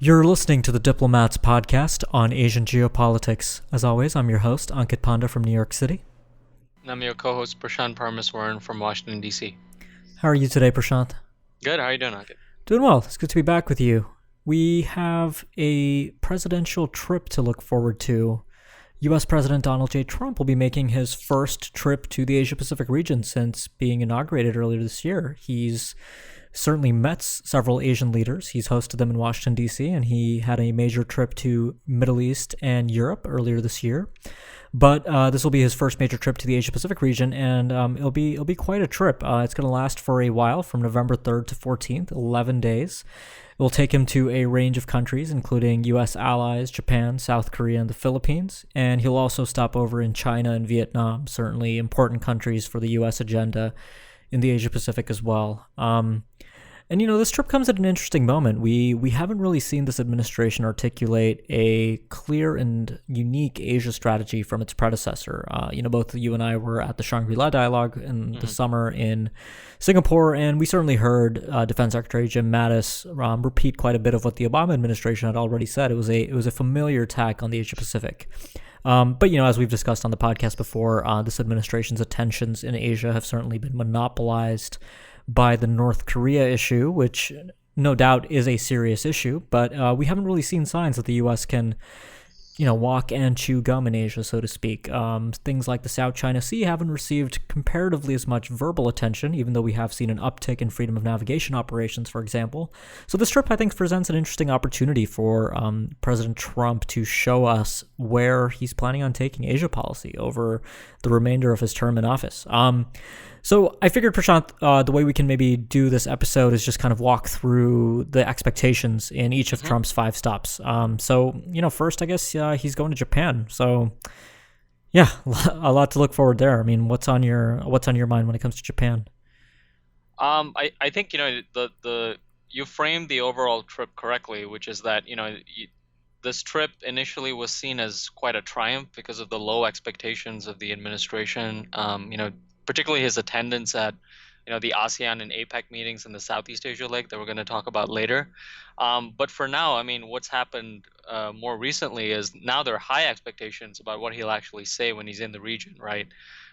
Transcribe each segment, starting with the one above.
You're listening to the Diplomats podcast on Asian geopolitics. As always, I'm your host, Ankit Panda from New York City. And I'm your co-host, Prashant Parmeswaran from Washington, D.C. How are you today, Prashant? Good. How are you doing, Ankit? Doing well. It's good to be back with you. We have a presidential trip to look forward to. U.S. President Donald J. Trump will be making his first trip to the Asia-Pacific region since being inaugurated earlier this year. He's certainly met several Asian leaders. He's hosted them in Washington, D.C., and he had a major trip to Middle East and Europe earlier this year. But this will be his first major trip to the Asia-Pacific region, and it'll be quite a trip. It's going to last for a while, from November 3rd to 14th, 11 days. It will take him to a range of countries, including U.S. allies, Japan, South Korea, and the Philippines. And he'll also stop over in China and Vietnam, certainly important countries for the U.S. agenda in the Asia-Pacific as well. And, this trip comes at an interesting moment. We haven't really seen this administration articulate a clear and unique Asia strategy from its predecessor. Both you and I were at the Shangri-La Dialogue in the summer in Singapore, and we certainly heard Defense Secretary Jim Mattis repeat quite a bit of what the Obama administration had already said. It was a familiar tack on the Asia-Pacific. But as we've discussed on the podcast before, this administration's attentions in Asia have certainly been monopolized by the North Korea issue, which no doubt is a serious issue, but we haven't really seen signs that the U.S. can, walk and chew gum in Asia, so to speak. Things like the South China Sea haven't received comparatively as much verbal attention, even though we have seen an uptick in freedom of navigation operations, for example. So this trip, I think, presents an interesting opportunity for President Trump to show us where he's planning on taking Asia policy over the remainder of his term in office. So I figured, Prashant, the way we can maybe do this episode is just kind of walk through the expectations in each of Trump's 5 stops. First, I guess he's going to Japan. So, yeah, a lot to look forward there. I mean, what's on your mind when it comes to Japan? I think you framed the overall trip correctly, which is that this trip initially was seen as quite a triumph because of the low expectations of the administration. Particularly his attendance at, the ASEAN and APEC meetings in the Southeast Asia leg that we're going to talk about later. But for now, what's happened more recently is now there are high expectations about what he'll actually say when he's in the region, right?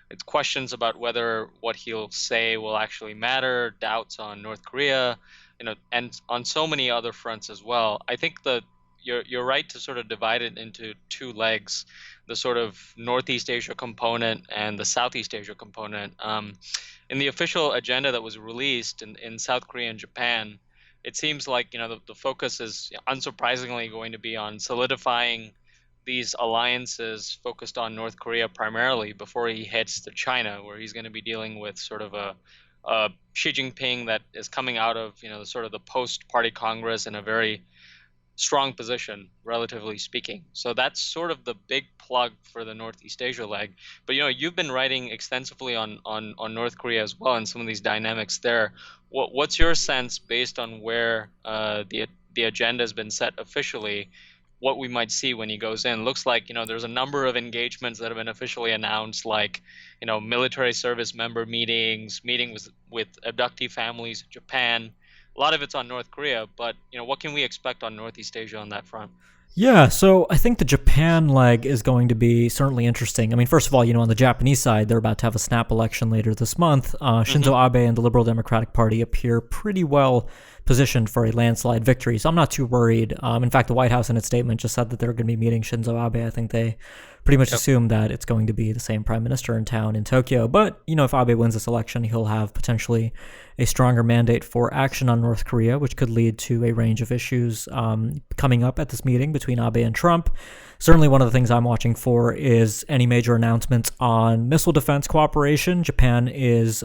It's questions about whether what he'll say will actually matter, doubts on North Korea, and on so many other fronts as well. I think that you're right to sort of divide it into 2 legs, the sort of Northeast Asia component and the Southeast Asia component. In the official agenda that was released in South Korea and Japan, it seems like the focus is unsurprisingly going to be on solidifying these alliances focused on North Korea primarily before he heads to China, where he's going to be dealing with sort of a Xi Jinping that is coming out of the post-party Congress in a very strong position, relatively speaking. So that's sort of the big plug for the Northeast Asia leg. But you've been writing extensively on North Korea as well, and some of these dynamics there. What's your sense, based on where the agenda has been set officially, what we might see when he goes in? Looks like there's a number of engagements that have been officially announced, like military service member meetings with abductee families in Japan. A lot of it's on North Korea, but what can we expect on Northeast Asia on that front? Yeah, so I think the Japan leg is going to be certainly interesting. I mean, first of all, on the Japanese side, they're about to have a snap election later this month. Shinzo Abe and the Liberal Democratic Party appear pretty well positioned for a landslide victory, so I'm not too worried. In fact, the White House in its statement just said that they're going to be meeting Shinzo Abe. I think they pretty much assume that it's going to be the same prime minister in town in Tokyo. But, if Abe wins this election, he'll have potentially a stronger mandate for action on North Korea, which could lead to a range of issues coming up at this meeting between Abe and Trump. Certainly one of the things I'm watching for is any major announcements on missile defense cooperation. Japan is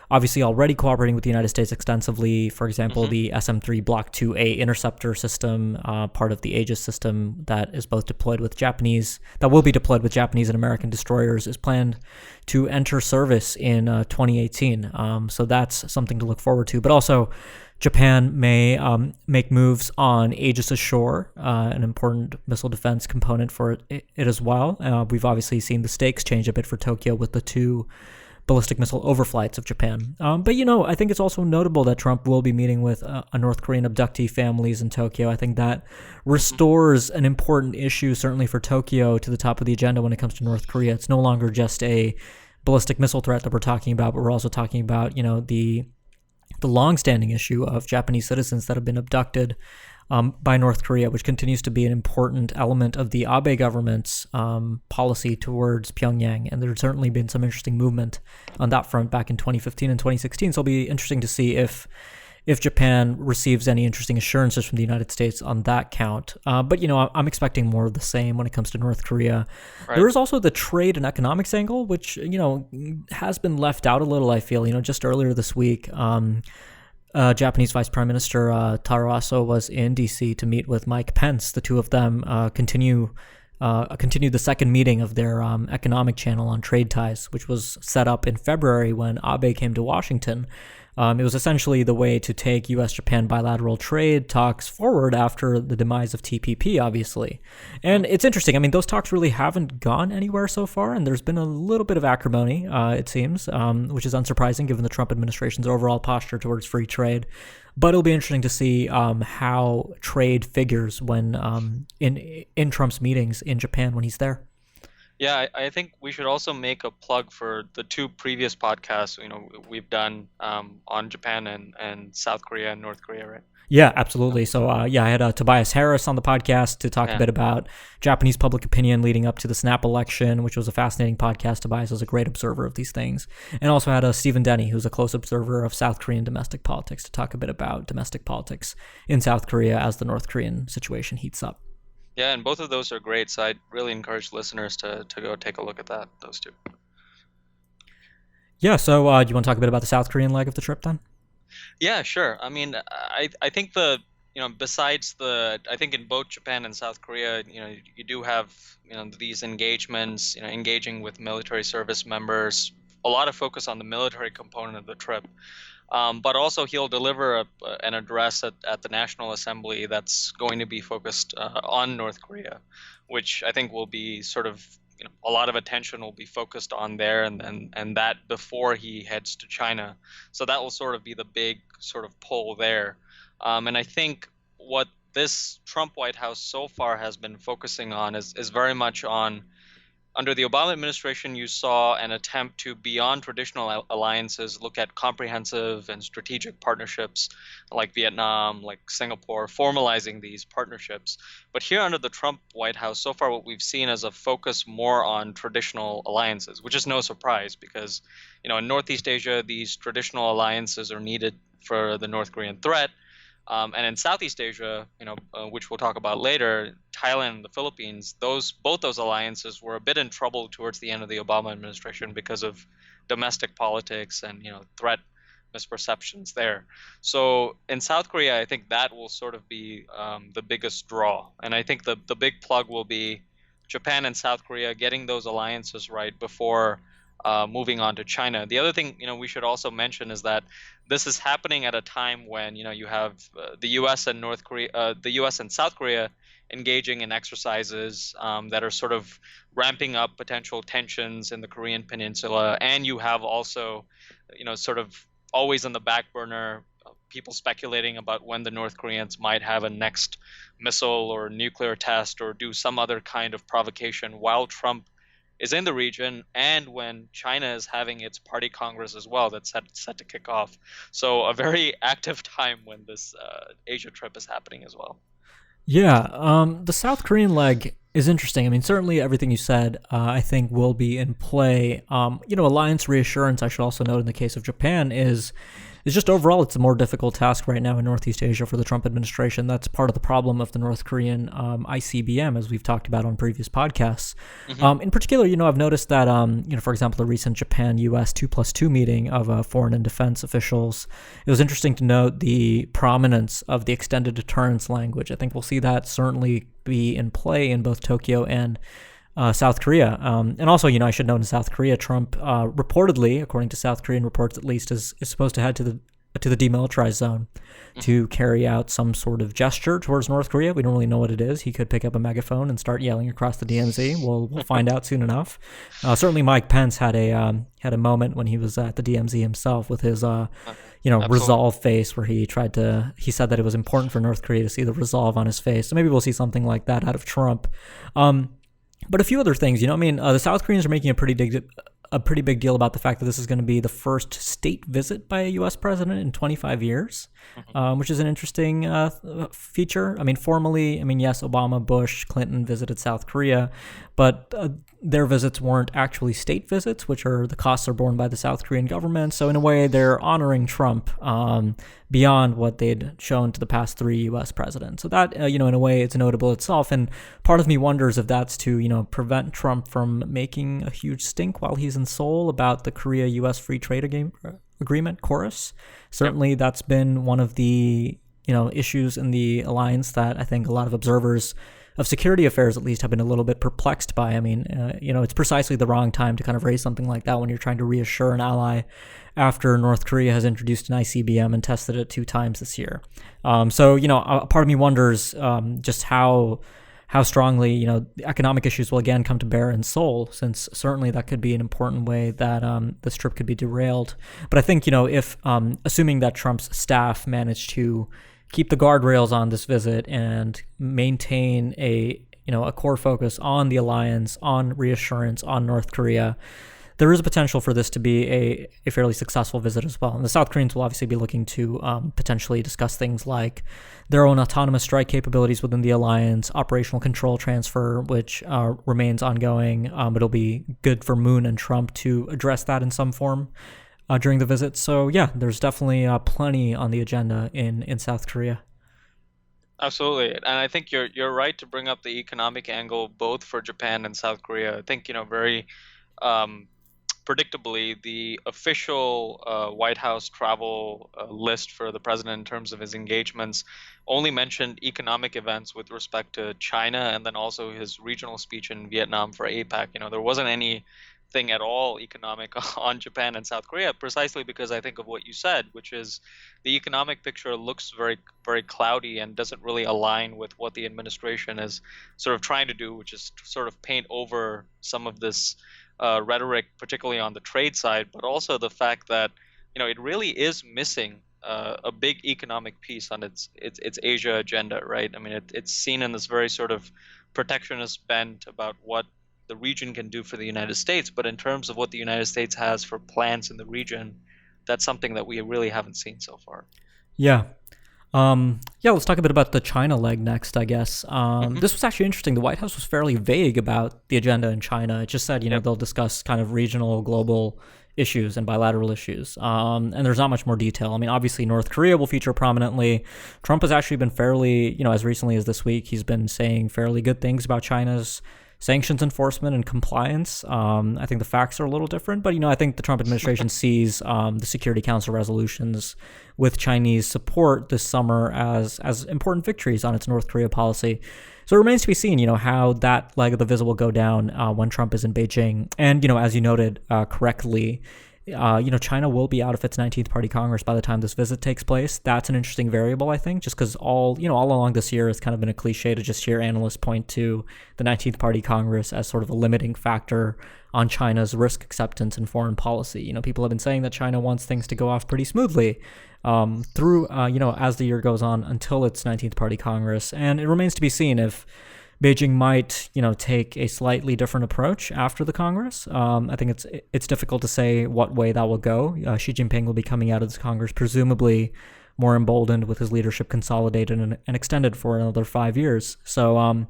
obviously already cooperating with the United States extensively. For example, the SM-3 Block 2A interceptor system, part of the Aegis system that is both deployed with Japanese, that will be deployed with Japanese and American destroyers, is planned to enter service in 2018. So that's something to look forward to. But also, Japan may make moves on Aegis Ashore, an important missile defense component for it as well. We've obviously seen the stakes change a bit for Tokyo with the 2 ballistic missile overflights of Japan. But, I think it's also notable that Trump will be meeting with a North Korean abductee families in Tokyo. I think that restores an important issue, certainly for Tokyo, to the top of the agenda when it comes to North Korea. It's no longer just a ballistic missile threat that we're talking about, but we're also talking about, the long-standing issue of Japanese citizens that have been abducted by North Korea, which continues to be an important element of the Abe government's policy towards Pyongyang. And there's certainly been some interesting movement on that front back in 2015 and 2016. So it'll be interesting to see if Japan receives any interesting assurances from the United States on that count. But, I'm expecting more of the same when it comes to North Korea. Right. There is also the trade and economics angle, which, has been left out a little, I feel. Just earlier this week, Japanese Vice Prime Minister Taro Aso was in D.C. to meet with Mike Pence. The two of them continued the second meeting of their economic channel on trade ties, which was set up in February when Abe came to Washington. It was essentially the way to take U.S.-Japan bilateral trade talks forward after the demise of TPP, obviously. And it's interesting. I mean, those talks really haven't gone anywhere so far, and there's been a little bit of acrimony, it seems, which is unsurprising given the Trump administration's overall posture towards free trade. But it'll be interesting to see how trade figures when in Trump's meetings in Japan when he's there. Yeah, I think we should also make a plug for the two previous podcasts, we've done on Japan and South Korea and North Korea, right? Yeah, absolutely. So, I had Tobias Harris on the podcast to talk a bit about Japanese public opinion leading up to the snap election, which was a fascinating podcast. Tobias is a great observer of these things. And also had Stephen Denny, who's a close observer of South Korean domestic politics, to talk a bit about domestic politics in South Korea as the North Korean situation heats up. Yeah, and both of those are great, so I'd really encourage listeners to go take a look at those two. Yeah, so do you want to talk a bit about the South Korean leg of the trip then? Yeah, sure. I mean, I think besides I think in both Japan and South Korea, you do have, these engagements, engaging with military service members, a lot of focus on the military component of the trip. But also he'll deliver an address at the National Assembly that's going to be focused on North Korea, which I think will be sort of, a lot of attention will be focused on there and that before he heads to China. So that will sort of be the big sort of pull there. And I think what this Trump White House so far has been focusing on is very much on, under the Obama administration, you saw an attempt to, beyond traditional alliances, look at comprehensive and strategic partnerships like Vietnam, like Singapore, formalizing these partnerships. But here under the Trump White House, so far what we've seen is a focus more on traditional alliances, which is no surprise because, in Northeast Asia, these traditional alliances are needed for the North Korean threat. And in Southeast Asia, which we'll talk about later, Thailand and the Philippines, both those alliances were a bit in trouble towards the end of the Obama administration because of domestic politics and threat misperceptions there. So in South Korea, I think that will sort of be the biggest draw, and I think the big plug will be Japan and South Korea getting those alliances right before moving on to China. The other thing we should also mention is that this is happening at a time when you have the U.S. and the U.S. and South Korea engaging in exercises that are sort of ramping up potential tensions in the Korean Peninsula, and you have also sort of always on the back burner people speculating about when the North Koreans might have a next missile or nuclear test or do some other kind of provocation while Trump is in the region, and when China is having its party congress as well that's set to kick off. So a very active time when this Asia trip is happening as well. Yeah, the South Korean leg is interesting. I mean, certainly everything you said, I think will be in play. Alliance reassurance, I should also note in the case of Japan, is just overall it's a more difficult task right now in Northeast Asia for the Trump administration. That's part of the problem of the North Korean ICBM, as we've talked about on previous podcasts. Mm-hmm. In particular, I've noticed that, for example, the recent Japan-U.S. 2+2 meeting of foreign and defense officials, it was interesting to note the prominence of the extended deterrence language. I think we'll see that certainly be in play in both Tokyo and South Korea. And also, I should note in South Korea, Trump reportedly, according to South Korean reports at least, is supposed to head to to the demilitarized zone to carry out some sort of gesture towards North Korea. We don't really know what it is. He could pick up a megaphone and start yelling across the DMZ. We'll find out soon enough. Certainly, Mike Pence had a moment when he was at the DMZ himself with his resolve face, where he said that it was important for North Korea to see the resolve on his face. So maybe we'll see something like that out of Trump. But a few other things, the South Koreans are making a pretty big deal about the fact that this is going to be the first state visit by a U.S. president in 25 years, which is an interesting feature. Formally, yes, Obama, Bush, Clinton visited South Korea, but their visits weren't actually state visits, which are the costs are borne by the South Korean government. So in a way, they're honoring Trump beyond what they'd shown to the past 3 U.S. presidents. So that, in a way, it's notable itself. And part of me wonders if that's to, prevent Trump from making a huge stink while he's in Seoul about the Korea-U.S. Free Trade Agreement, KORUS. Certainly, that's been one of the, issues in the alliance that I think a lot of observers of security affairs, at least, have been a little bit perplexed by. It's precisely the wrong time to kind of raise something like that when you're trying to reassure an ally after North Korea has introduced an ICBM and tested it 2 times this year. So, a part of me wonders just how strongly, the economic issues will again come to bear in Seoul, since certainly that could be an important way that this trip could be derailed. But I think, if assuming that Trump's staff managed to keep the guardrails on this visit and maintain a core focus on the alliance, on reassurance, on North Korea, there is a potential for this to be a fairly successful visit as well. And the South Koreans will obviously be looking to potentially discuss things like their own autonomous strike capabilities within the alliance, operational control transfer, which remains ongoing. It'll be good for Moon and Trump to address that in some form during the visit. So yeah, there's definitely plenty on the agenda in South Korea. Absolutely, and I think you're right to bring up the economic angle both for Japan and South Korea. I think very predictably, the official White House travel list for the president in terms of his engagements only mentioned economic events with respect to China, and then also his regional speech in Vietnam for APEC. There wasn't anything at all economic on Japan and South Korea, precisely because I think of what you said, which is the economic picture looks very, very cloudy and doesn't really align with what the administration is sort of trying to do, which is to sort of paint over some of this rhetoric, particularly on the trade side, but also the fact that it really is missing a big economic piece on its Asia agenda, right? It's seen in this very sort of protectionist bent about what the region can do for the United States, but in terms of what the United States has for plans in the region, that's something that we really haven't seen so far. Yeah. Let's talk a bit about the China leg next, I guess. This was actually interesting. The White House was fairly vague about the agenda in China. It just said, they'll discuss kind of regional, global issues and bilateral issues. And there's not much more detail. Obviously, North Korea will feature prominently. Trump has actually been fairly, as recently as this week, he's been saying fairly good things about China's sanctions enforcement and compliance. I think the facts are a little different, but I think the Trump administration sees the Security Council resolutions with Chinese support this summer as important victories on its North Korea policy. So it remains to be seen, how that leg of the visit will go down when Trump is in Beijing. And as you noted correctly, China will be out of its 19th Party Congress by the time this visit takes place. That's an interesting variable, I think, just because all along this year, it's kind of been a cliche to just hear analysts point to the 19th Party Congress as sort of a limiting factor on China's risk acceptance in foreign policy. People have been saying that China wants things to go off pretty smoothly through, as the year goes on until its 19th Party Congress. And it remains to be seen if Beijing might, take a slightly different approach after the Congress. I think it's difficult to say what way that will go. Xi Jinping will be coming out of this Congress presumably more emboldened with his leadership consolidated and extended for another 5 years. So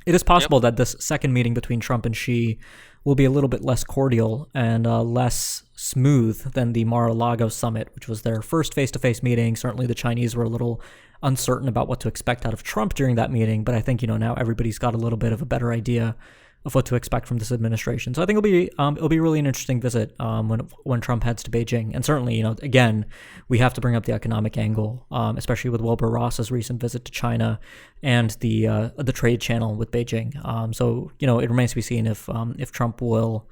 it is possible that this second meeting between Trump and Xi will be a little bit less cordial and less smooth than the Mar-a-Lago summit, which was their first face-to-face meeting. Certainly the Chinese were a little uncertain about what to expect out of Trump during that meeting, but I think, now everybody's got a little bit of a better idea of what to expect from this administration. So I think it'll be really an interesting visit when Trump heads to Beijing. And certainly, again, we have to bring up the economic angle, especially with Wilbur Ross's recent visit to China and the trade channel with Beijing. So it remains to be seen if Trump will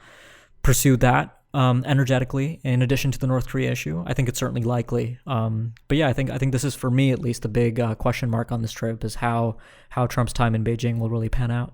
pursue that energetically, in addition to the North Korea issue. I think it's certainly likely. But yeah, I think this is, for me at least, the big question mark on this trip is how Trump's time in Beijing will really pan out.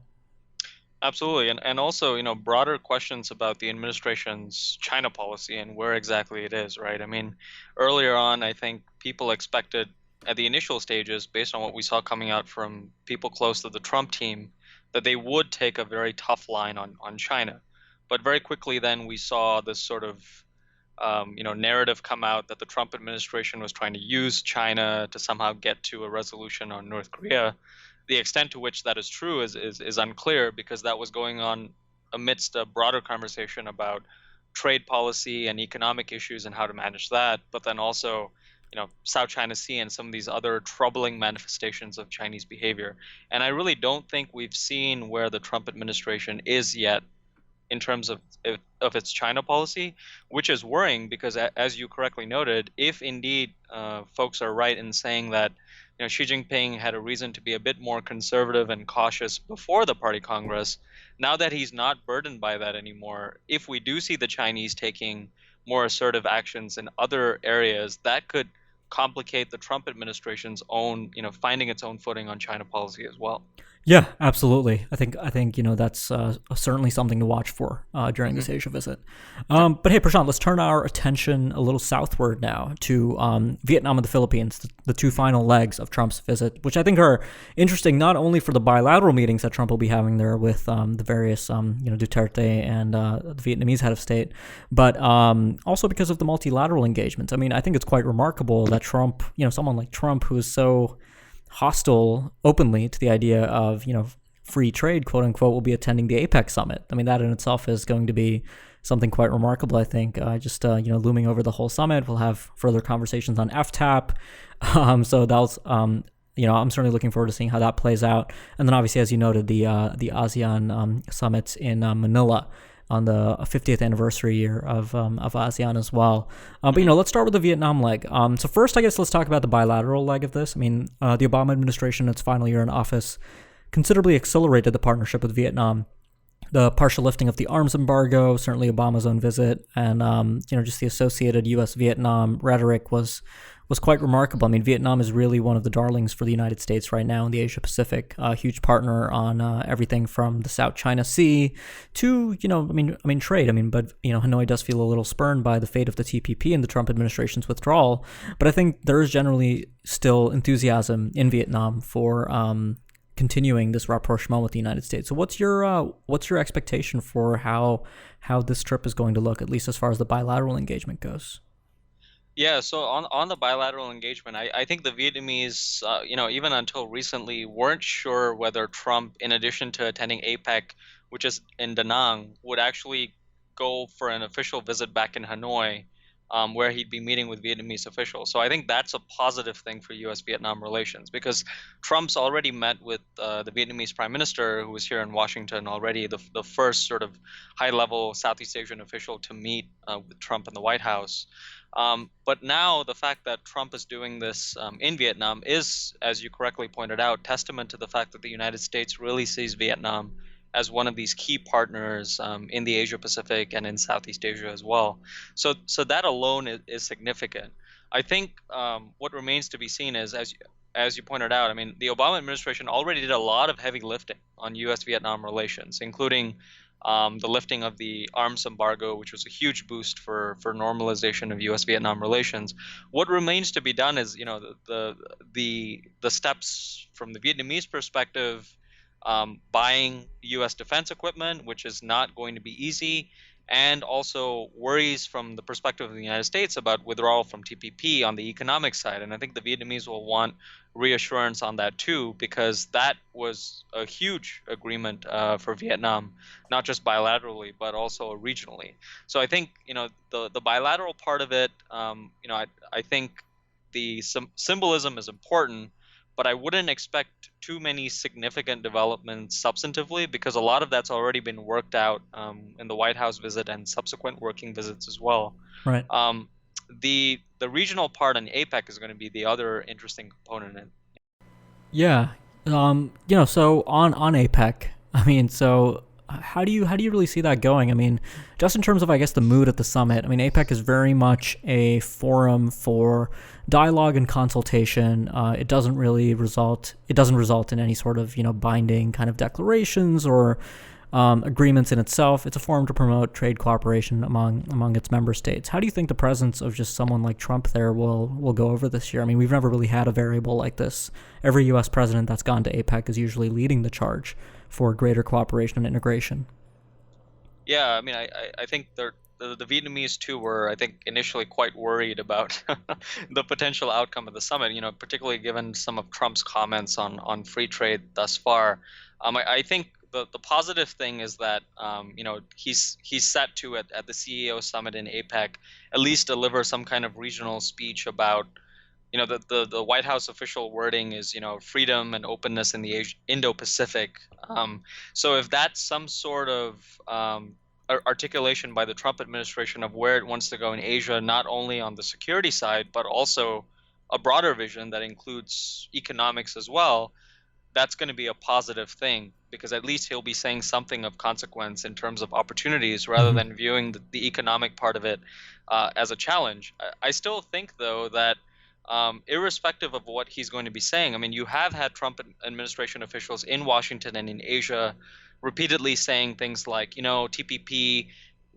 Absolutely, and also, broader questions about the administration's China policy and where exactly it is, right? I mean, earlier on, I think people expected at the initial stages, based on what we saw coming out from people close to the Trump team, that they would take a very tough line on China. But very quickly then we saw this sort of narrative come out that the Trump administration was trying to use China to somehow get to a resolution on North Korea. The extent to which that is true is unclear, because that was going on amidst a broader conversation about trade policy and economic issues and how to manage that, but then also, South China Sea and some of these other troubling manifestations of Chinese behavior. And I really don't think we've seen where the Trump administration is yet in terms of its China policy, which is worrying because, as you correctly noted, if indeed folks are right in saying that Xi Jinping had a reason to be a bit more conservative and cautious before the Party Congress, now that he's not burdened by that anymore, if we do see the Chinese taking more assertive actions in other areas, that could complicate the Trump administration's own, finding its own footing on China policy as well. Yeah, absolutely. I think that's certainly something to watch for during this Asia visit. But hey, Prashant, let's turn our attention a little southward now to Vietnam and the Philippines, the two final legs of Trump's visit, which I think are interesting not only for the bilateral meetings that Trump will be having there with the various Duterte and the Vietnamese head of state, but also because of the multilateral engagements. I mean, I think it's quite remarkable that Trump, someone like Trump, who is so hostile openly to the idea of free trade, quote unquote, will be attending the APEC summit. I mean, that in itself is going to be something quite remarkable. I think just looming over the whole summit. We'll have further conversations on FTAP. So that's I'm certainly looking forward to seeing how that plays out. And then obviously, as you noted, the ASEAN summits in Manila on the 50th anniversary year of ASEAN as well. But let's start with the Vietnam leg. So first, I guess let's talk about the bilateral leg of this. I mean, the Obama administration, in its final year in office, considerably accelerated the partnership with Vietnam. The partial lifting of the arms embargo, certainly Obama's own visit, and just the associated U.S.-Vietnam rhetoric was quite remarkable. I mean, Vietnam is really one of the darlings for the United States right now in the Asia Pacific. A huge partner on everything from the South China Sea to trade. But Hanoi does feel a little spurned by the fate of the TPP and the Trump administration's withdrawal. But I think there is generally still enthusiasm in Vietnam for continuing this rapprochement with the United States. So what's your expectation for how this trip is going to look, at least as far as the bilateral engagement goes? Yeah, so on the bilateral engagement, I think the Vietnamese, even until recently, weren't sure whether Trump, in addition to attending APEC, which is in Da Nang, would actually go for an official visit back in Hanoi, where he'd be meeting with Vietnamese officials. So I think that's a positive thing for U.S.-Vietnam relations, because Trump's already met with the Vietnamese Prime Minister, who was here in Washington already, the first sort of high-level Southeast Asian official to meet with Trump in the White House. But now the fact that Trump is doing this in Vietnam is, as you correctly pointed out, testament to the fact that the United States really sees Vietnam as one of these key partners in the Asia Pacific and in Southeast Asia as well. So that alone is significant. I think what remains to be seen is, as you pointed out, I mean, the Obama administration already did a lot of heavy lifting on U.S.-Vietnam relations, including the lifting of the arms embargo, which was a huge boost for normalization of U.S.-Vietnam relations. What remains to be done is, the steps from the Vietnamese perspective, buying U.S. defense equipment, which is not going to be easy, and also worries from the perspective of the United States about withdrawal from TPP on the economic side. And I think the Vietnamese will want reassurance on that too, because that was a huge agreement for Vietnam, not just bilaterally, but also regionally. So I think, the bilateral part of it, I think the symbolism is important, but I wouldn't expect too many significant developments substantively, because a lot of that's already been worked out in the White House visit and subsequent working visits as well. Right. The regional part on APEC is going to be the other interesting component. Yeah. So on APEC, I mean, so how do you really see that going? I mean, just in terms of, I guess, the mood at the summit. I mean, APEC is very much a forum for dialogue and consultation. It doesn't result in any sort of binding kind of declarations or agreements in itself. It's a forum to promote trade cooperation among its member states. How do you think the presence of just someone like Trump there will go over this year? I mean, we've never really had a variable like this. Every U.S. president that's gone to APEC is usually leading the charge for greater cooperation and integration. Yeah, I mean, I think the Vietnamese too were, I think, initially quite worried about the potential outcome of the summit. Particularly given some of Trump's comments on free trade thus far. I think the positive thing is that he's set to at the CEO summit in APEC at least deliver some kind of regional speech about the White House official wording is freedom and openness in the Indo-Pacific. So if that's some sort of articulation by the Trump administration of where it wants to go in Asia, not only on the security side but also a broader vision that includes economics as well, that's going to be a positive thing, because at least he'll be saying something of consequence in terms of opportunities rather than viewing the economic part of it as a challenge. I still think, though, that irrespective of what he's going to be saying, I mean, you have had Trump administration officials in Washington and in Asia repeatedly saying things like, TPP,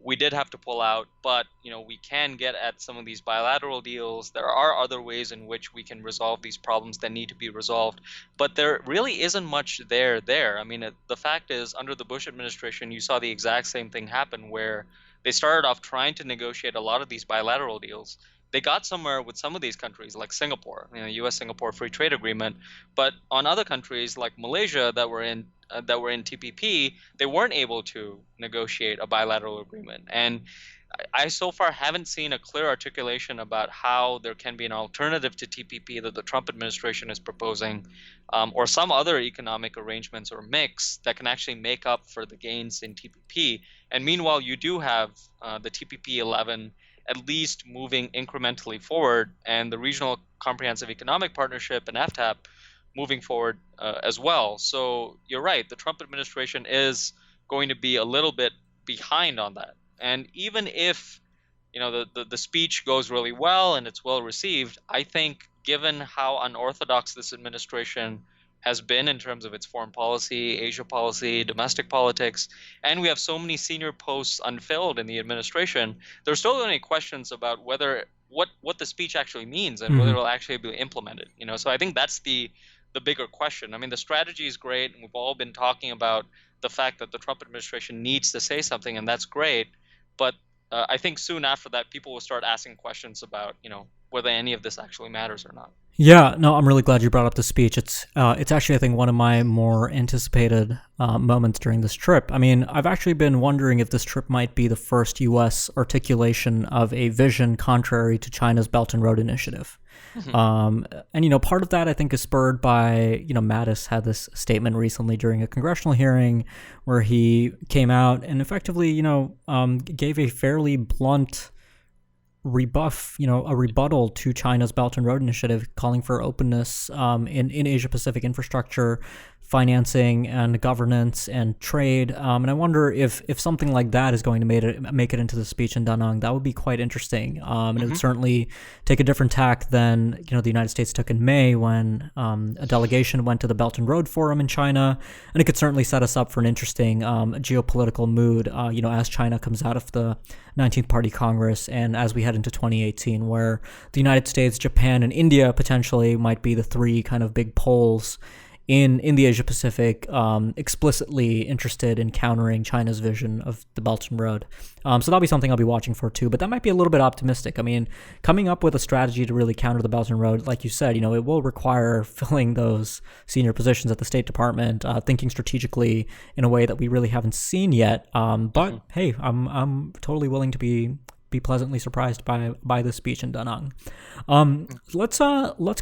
we did have to pull out, but we can get at some of these bilateral deals. There are other ways in which we can resolve these problems that need to be resolved, but there really isn't much there. I mean, the fact is, under the Bush administration, you saw the exact same thing happen, where they started off trying to negotiate a lot of these bilateral deals. They got somewhere with some of these countries, like Singapore, U.S.-Singapore Free Trade Agreement, but on other countries like Malaysia that were in TPP, they weren't able to negotiate a bilateral agreement. And I so far haven't seen a clear articulation about how there can be an alternative to TPP that the Trump administration is proposing, or some other economic arrangements or mix that can actually make up for the gains in TPP. And meanwhile, you do have the TPP 11 at least moving incrementally forward, and the Regional Comprehensive Economic Partnership and FTAP moving forward as well. So you're right, the Trump administration is going to be a little bit behind on that. And even if the speech goes really well and it's well received, I think given how unorthodox this administration has been in terms of its foreign policy, Asia policy, domestic politics, and we have so many senior posts unfilled in the administration, there's still any questions about whether what the speech actually means and whether it will actually be implemented. So I think that's the bigger question. I mean, the strategy is great, and we've all been talking about the fact that the Trump administration needs to say something, and that's great. But I think soon after that, people will start asking questions about, whether any of this actually matters or not. Yeah, no, I'm really glad you brought up the speech. It's actually, I think, one of my more anticipated moments during this trip. I mean, I've actually been wondering if this trip might be the first U.S. articulation of a vision contrary to China's Belt and Road Initiative. And part of that, I think, is spurred by, Mattis had this statement recently during a congressional hearing where he came out and effectively, gave a fairly blunt a rebuttal to China's Belt and Road Initiative, calling for openness in Asia-Pacific infrastructure, financing, and governance and trade. And I wonder if something like that is going to make it into the speech in Da Nang. That would be quite interesting. And it would certainly take a different tack than the United States took in May when a delegation went to the Belt and Road Forum in China. And it could certainly set us up for an interesting geopolitical mood, as China comes out of the 19th Party Congress and as we head into 2018, where the United States, Japan, and India potentially might be the three kind of big poles in the Asia Pacific, explicitly interested in countering China's vision of the Belt and Road. So that'll be something I'll be watching for too, but that might be a little bit optimistic. I mean, coming up with a strategy to really counter the Belt and Road, like you said, it will require filling those senior positions at the State Department, thinking strategically in a way that we really haven't seen yet. But hey, I'm totally willing to be pleasantly surprised by this speech in Da Nang. Let's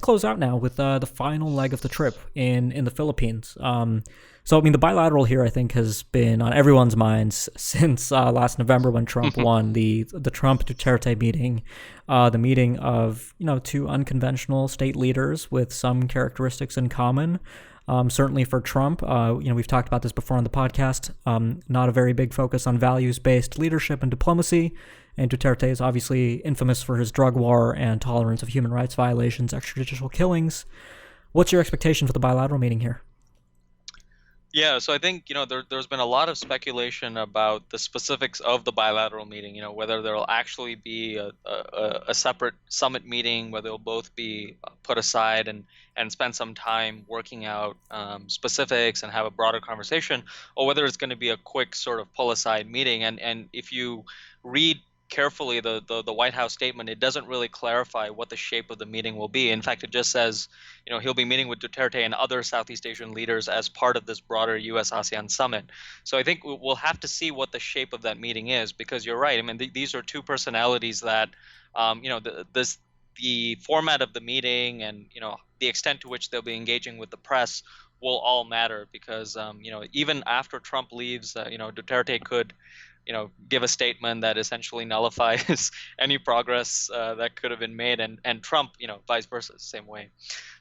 close out now with the final leg of the trip in the Philippines. So I mean, the bilateral here, I think, has been on everyone's minds since last November when Trump won the Trump-Duterte meeting, the meeting of two unconventional state leaders with some characteristics in common. Certainly for Trump, we've talked about this before on the podcast. Not a very big focus on values-based leadership and diplomacy. And Duterte is obviously infamous for his drug war and tolerance of human rights violations, extrajudicial killings. What's your expectation for the bilateral meeting here? Yeah, so I think, there's been a lot of speculation about the specifics of the bilateral meeting, whether there'll actually be a separate summit meeting, whether they'll both be put aside and spend some time working out specifics and have a broader conversation, or whether it's going to be a quick sort of pull aside meeting. And if you read carefully the White House statement, it doesn't really clarify what the shape of the meeting will be. In fact, it just says, he'll be meeting with Duterte and other Southeast Asian leaders as part of this broader U.S.-ASEAN summit. So I think we'll have to see what the shape of that meeting is, because you're right. I mean, these are two personalities that, the format of the meeting and, the extent to which they'll be engaging with the press will all matter, because, even after Trump leaves, Duterte could give a statement that essentially nullifies any progress that could have been made, and Trump, vice versa, same way.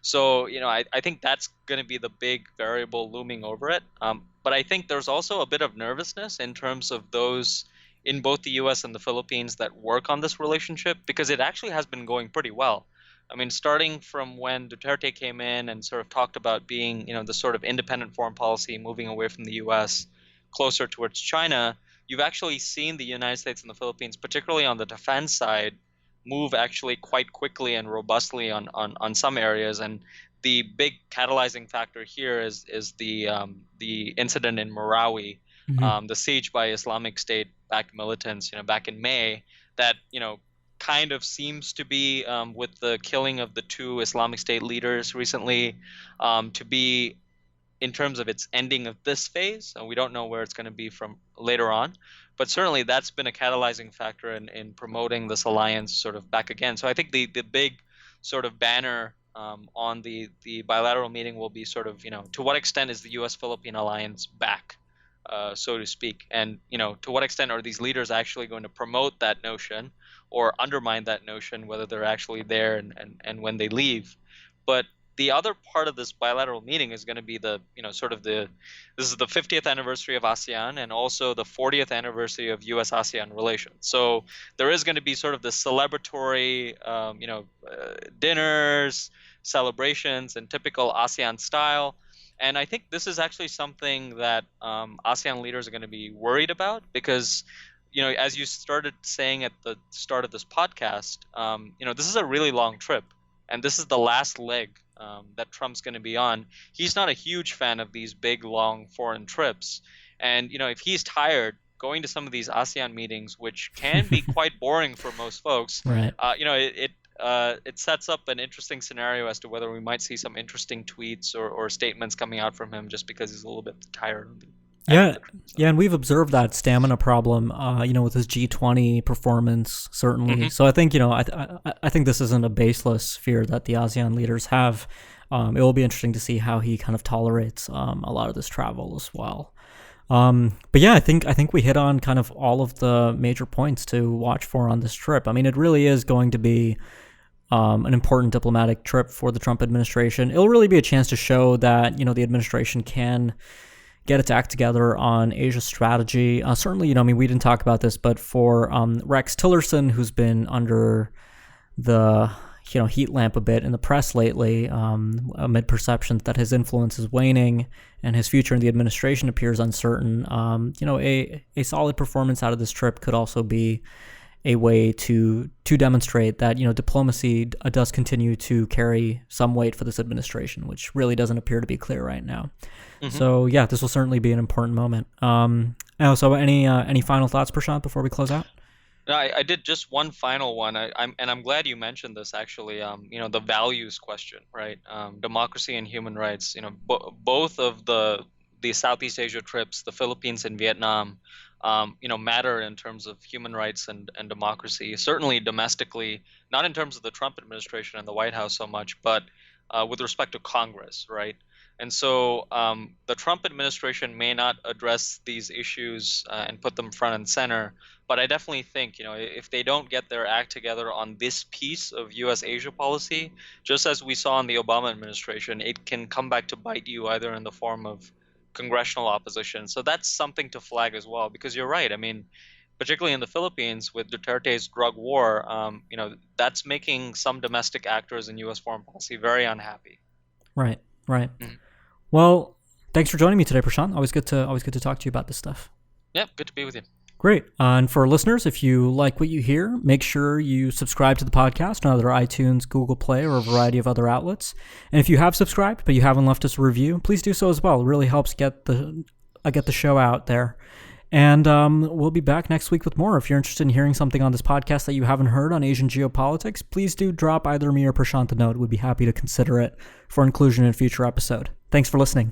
So, I think that's going to be the big variable looming over it. But I think there's also a bit of nervousness in terms of those in both the U.S. and the Philippines that work on this relationship, because it actually has been going pretty well. I mean, starting from when Duterte came in and sort of talked about being, the sort of independent foreign policy, moving away from the U.S., closer towards China, you've actually seen the United States and the Philippines, particularly on the defense side, move actually quite quickly and robustly on some areas. And the big catalyzing factor here is the incident in Marawi, the siege by Islamic State-backed militants, back in May, that kind of seems to be, with the killing of the two Islamic State leaders recently, to be, in terms of its ending of this phase. And we don't know where it's going to be from later on, but certainly that's been a catalyzing factor in promoting this alliance sort of back again. So I think the big sort of banner on the bilateral meeting will be sort of, to what extent is the U.S.-Philippine alliance back, so to speak, and to what extent are these leaders actually going to promote that notion or undermine that notion, whether they're actually there and when they leave. But the other part of this bilateral meeting is going to be this is the 50th anniversary of ASEAN and also the 40th anniversary of U.S.-ASEAN relations. So there is going to be sort of this celebratory, dinners, celebrations in typical ASEAN style. And I think this is actually something that ASEAN leaders are going to be worried about, because, as you started saying at the start of this podcast, this is a really long trip, and this is the last leg that Trump's going to be on. He's not a huge fan of these big, long foreign trips. And, if he's tired going to some of these ASEAN meetings, which can be quite boring for most folks, right. It sets up an interesting scenario as to whether we might see some interesting tweets or statements coming out from him just because he's a little bit tired. Yeah, and we've observed that stamina problem, with his G20 performance, certainly. Mm-hmm. So I think, I think this isn't a baseless fear that the ASEAN leaders have. It will be interesting to see how he kind of tolerates a lot of this travel as well. But yeah, I think we hit on kind of all of the major points to watch for on this trip. I mean, it really is going to be an important diplomatic trip for the Trump administration. It'll really be a chance to show that, the administration can get its act together on Asia strategy. Certainly, we didn't talk about this, but for Rex Tillerson, who's been under the heat lamp a bit in the press lately, amid perceptions that his influence is waning and his future in the administration appears uncertain, a solid performance out of this trip could also be a way to demonstrate that diplomacy does continue to carry some weight for this administration, which really doesn't appear to be clear right now. Mm-hmm. So yeah, this will certainly be an important moment. So any final thoughts, Prashant, before we close out? No, I did just one final one. I'm glad you mentioned this actually. The values question, right? Democracy and human rights. Both of the Southeast Asia trips, the Philippines and Vietnam, matter in terms of human rights and democracy. Certainly domestically, not in terms of the Trump administration and the White House so much, but with respect to Congress, right? And so the Trump administration may not address these issues and put them front and center, But I definitely think, if they don't get their act together on this piece of U.S. Asia policy, just as we saw in the Obama administration, it can come back to bite you either in the form of congressional opposition. So that's something to flag as well, because you're right. I mean, particularly in the Philippines with Duterte's drug war, that's making some domestic actors in U.S. foreign policy very unhappy. Right. Well, thanks for joining me today, Prashant. Always good to talk to you about this stuff. Yep, good to be with you. Great. And for listeners, if you like what you hear, make sure you subscribe to the podcast on either iTunes, Google Play, or a variety of other outlets. And if you have subscribed but you haven't left us a review, please do so as well. It really helps get the show out there. And we'll be back next week with more. If you're interested in hearing something on this podcast that you haven't heard on Asian geopolitics, please do drop either me or Prashant a note. We'd be happy to consider it for inclusion in a future episode. Thanks for listening.